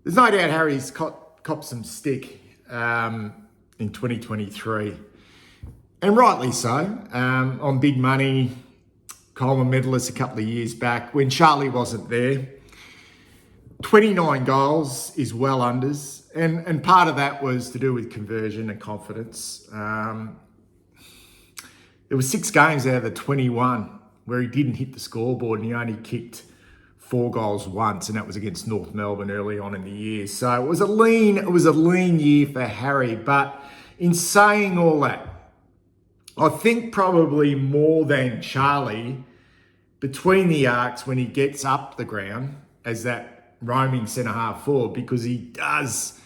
There's no doubt Harry's copped some stick in 2023, and rightly so, on big money, Coleman medalist a couple of years back when Charlie wasn't there. 29 goals is well unders, and part of that was to do with conversion and confidence. There were 6 games out of the 21 where he didn't hit the scoreboard, and he only kicked 4 goals once, and that was against North Melbourne early on in the year. So it was a lean year for Harry. But in saying all that, I think probably more than Charlie, between the arcs when he gets up the ground as that roaming centre-half forward, because he does,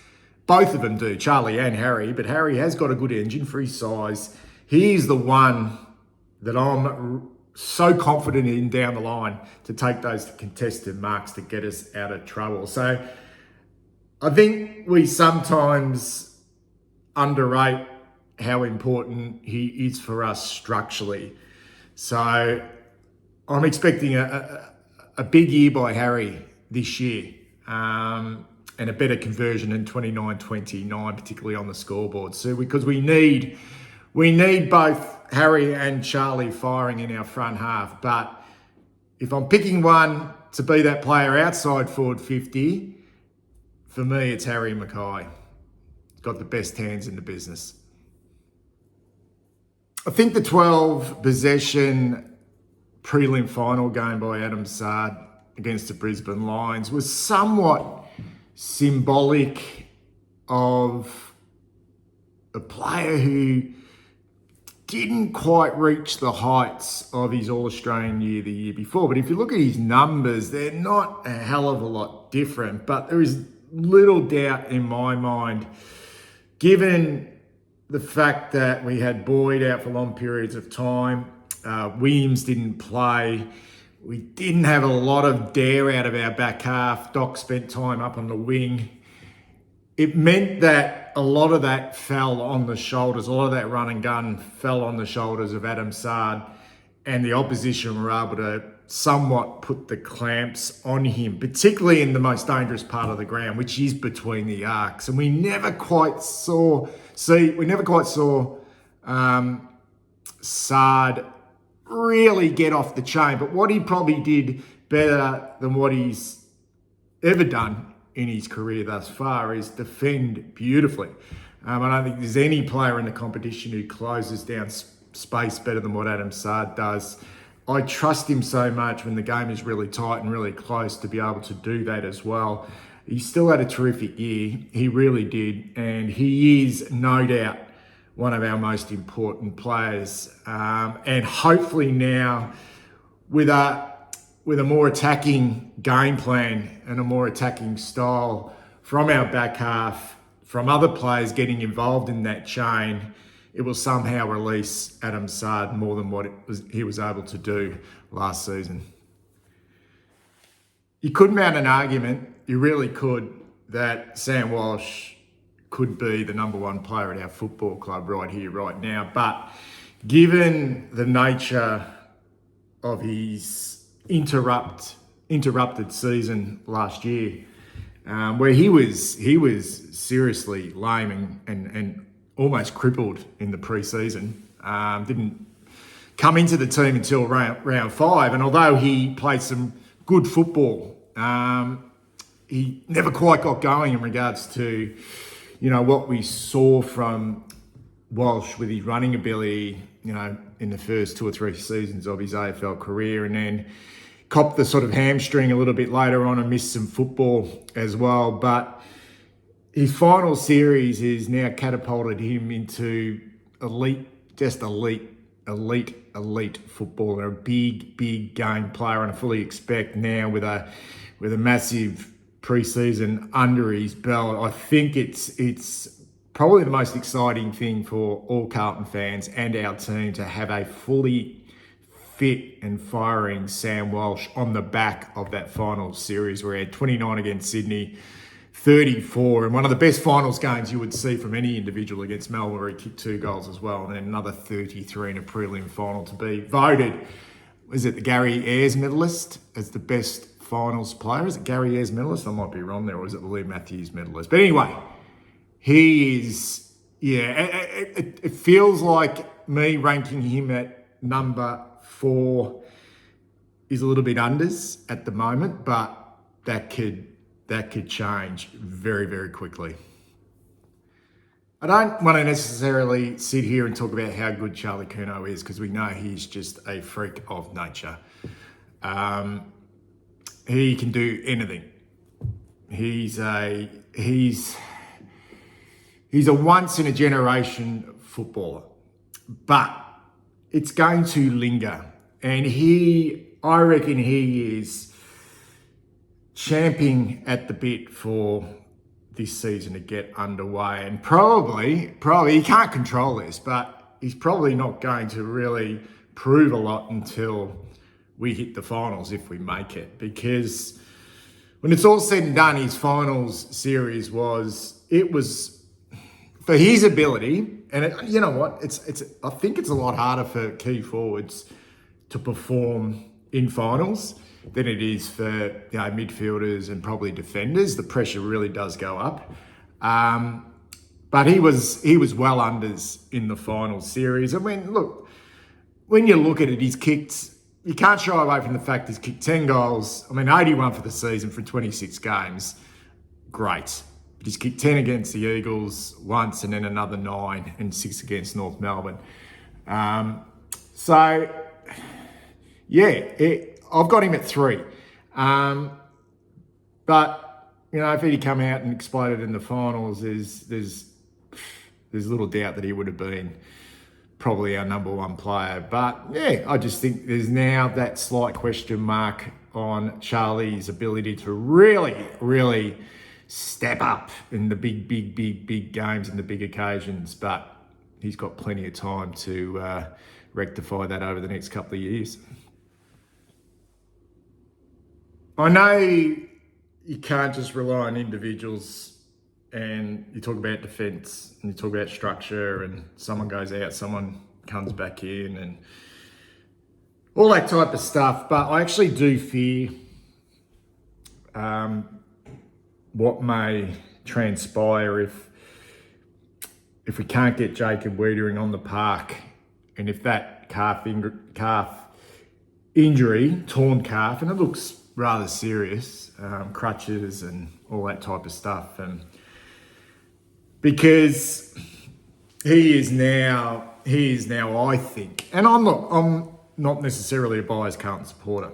both of them do, Charlie and Harry, but Harry has got a good engine for his size. He is the one that I'm so confident in down the line to take those contested marks to get us out of trouble. So I think we sometimes underrate how important he is for us structurally. So I'm expecting a big year by Harry this year, and a better conversion in 29-29, particularly on the scoreboard. So because we need both Harry and Charlie firing in our front half. But if I'm picking one to be that player outside forward 50, for me, it's Harry McKay. He's got the best hands in the business. I think the 12 possession prelim final game by Adam Saad against the Brisbane Lions was somewhat symbolic of a player who didn't quite reach the heights of his All-Australian year the year before. But if you look at his numbers, they're not a hell of a lot different. But there is little doubt in my mind, given the fact that we had Boyd out for long periods of time, Williams didn't play, we didn't have a lot of dare out of our back half, Doc spent time up on the wing. It meant that a lot of that fell on the shoulders, a lot of that run and gun fell on the shoulders of Adam Saad, and the opposition were able to somewhat put the clamps on him, particularly in the most dangerous part of the ground, which is between the arcs. And we never quite saw Saad really get off the chain. But what he probably did better than what he's ever done in his career thus far is defend beautifully. I don't think there's any player in the competition who closes down space better than what Adam Saad does. I trust him so much when the game is really tight and really close to be able to do that as well. He still had a terrific year. He really did. And he is no doubt one of our most important players. And hopefully now with a more attacking game plan and a more attacking style from our back half, from other players getting involved in that chain, it will somehow release Adam Saad more than what he was able to do last season. You could mount an argument, you really could, that Sam Walsh could be the number one player at our football club right here, right now. But given the nature of his interrupted season last year, where he was seriously lame and almost crippled in the pre-season, didn't come into the team until round 5, and although he played some good football, he never quite got going in regards to what we saw from Walsh with his running ability, in the first 2 or 3 seasons of his AFL career, and then copped the sort of hamstring a little bit later on and missed some football as well. But his final series has now catapulted him into elite footballer, a big game player, and I fully expect now with a massive pre-season under his belt, I think it's probably the most exciting thing for all Carlton fans and our team to have a fully fit and firing Sam Walsh on the back of that final series where he had 29 against Sydney, 34, and one of the best finals games you would see from any individual against Melbourne, where he kicked 2 goals as well, and then another 33 in a prelim final to be voted, was it the Gary Ayres medalist, as the best finals player. Is it Gary Ayres medalist? I might be wrong there. Or is it Lee Matthews medalist? But anyway, he is, it feels like me ranking him at number 4 is a little bit unders at the moment, but that could change very, very quickly. I don't want to necessarily sit here and talk about how good Charlie Curnow is, because we know he's just a freak of nature. He can do anything. He's a once in a generation footballer, but it's going to linger. And I reckon he is champing at the bit for this season to get underway, and probably he can't control this, but he's probably not going to really prove a lot until we hit the finals, if we make it, because when it's all said and done, his finals series was for his ability, and you know what, I think it's a lot harder for key forwards to perform in finals than it is for midfielders and probably defenders. The pressure really does go up. But he was well unders in the final series. And when you look at it, you can't shy away from the fact he's kicked 10 goals. 81 for the season for 26 games. Great. But he's kicked 10 against the Eagles once, and then another 9 and 6 against North Melbourne. I've got him at 3. But, if he'd come out and exploded in the finals, there's little doubt that he would have been probably our number 1 player. But, I just think there's now that slight question mark on Charlie's ability to really, really step up in the big games and the big occasions. But he's got plenty of time to rectify that over the next couple of years. I know you can't just rely on individuals, and you talk about defence and you talk about structure, and someone goes out, someone comes back in, and all that type of stuff. But I actually do fear what may transpire if we can't get Jacob Wiedering on the park, and if that calf injury, torn calf, and it looks rather serious, crutches and all that type of stuff. And because he is now, I think, and I'm not necessarily a biased Carlton supporter,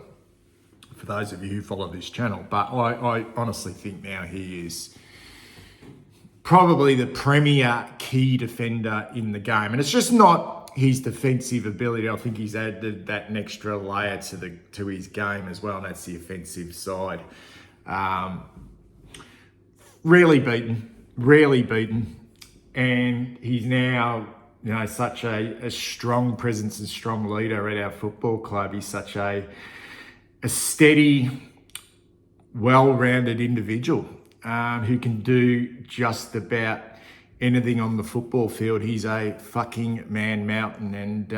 for those of you who follow this channel, but I honestly think now he is probably the premier key defender in the game. And it's just not his defensive ability. I think he's added that extra layer to his game as well, and that's the offensive side. Rarely beaten, and he's now such a strong presence and strong leader at our football club. He's such a steady, well-rounded individual who can do just about anything on the football field. He's a fucking man mountain, and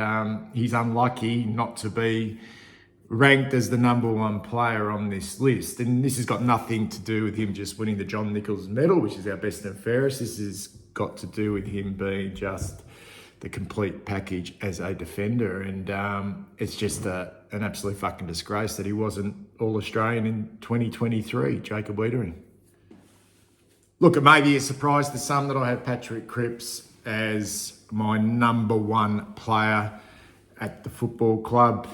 he's unlucky not to be ranked as the number 1 player on this list. And this has got nothing to do with him just winning the John Nichols medal, which is our best and fairest. This has got to do with him being just the complete package as a defender. And it's just an absolute fucking disgrace that he wasn't All-Australian in 2023, Jacob Wiedering. Look, it may be a surprise to some that I have Patrick Crips as my number 1 player at the football club.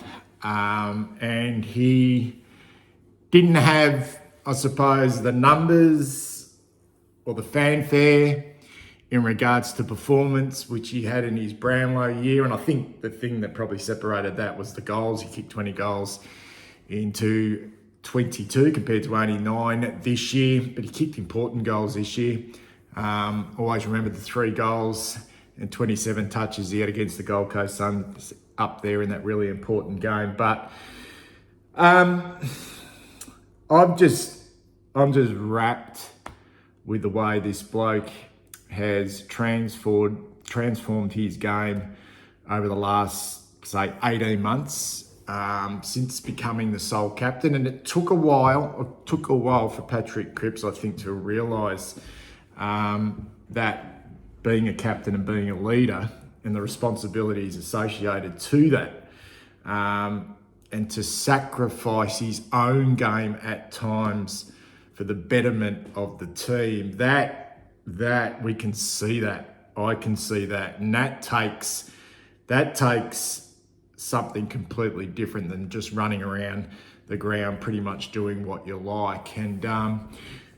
And he didn't have, I suppose, the numbers or the fanfare in regards to performance, which he had in his Brownlow year. And I think the thing that probably separated that was the goals. He kicked 20 goals into 22 compared to only 9 this year, but he kicked important goals this year. Always remember the 3 goals and 27 touches he had against the Gold Coast Suns up there in that really important game. But I'm just wrapped with the way this bloke has transformed his game over the last, say, 18 months. since becoming the sole captain, and it took a while. It took a while for Patrick Crips, I think, to realise that being a captain and being a leader and the responsibilities associated to that, and to sacrifice his own game at times for the betterment of the team. That we can see that. I can see that, and that takes something completely different than just running around the ground pretty much doing what you like. And I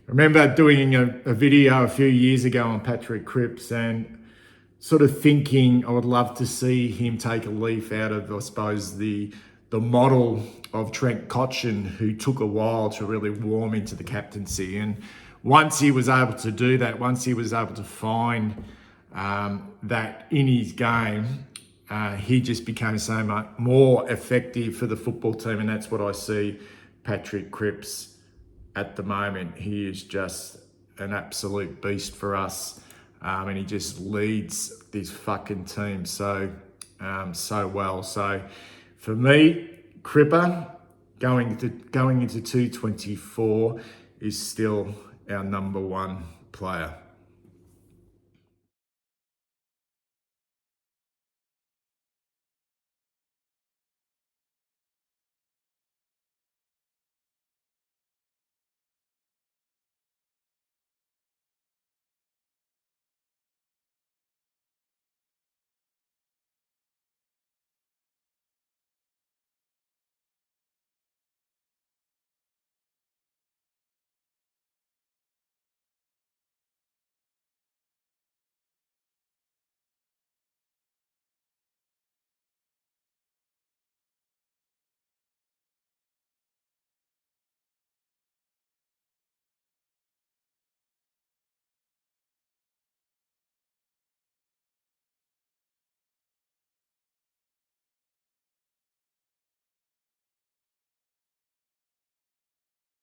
remember doing a video a few years ago on Patrick Crips and sort of thinking I would love to see him take a leaf out of, I suppose, the model of Trent Cotchin, who took a while to really warm into the captaincy. And once he was able to do that, once he was able to find that in his game, he just became so much more effective for the football team. And that's what I see Patrick Crips at the moment. He is just an absolute beast for us. And he just leads this fucking team so well. So for me, Cripper going into 224 is still our number one player.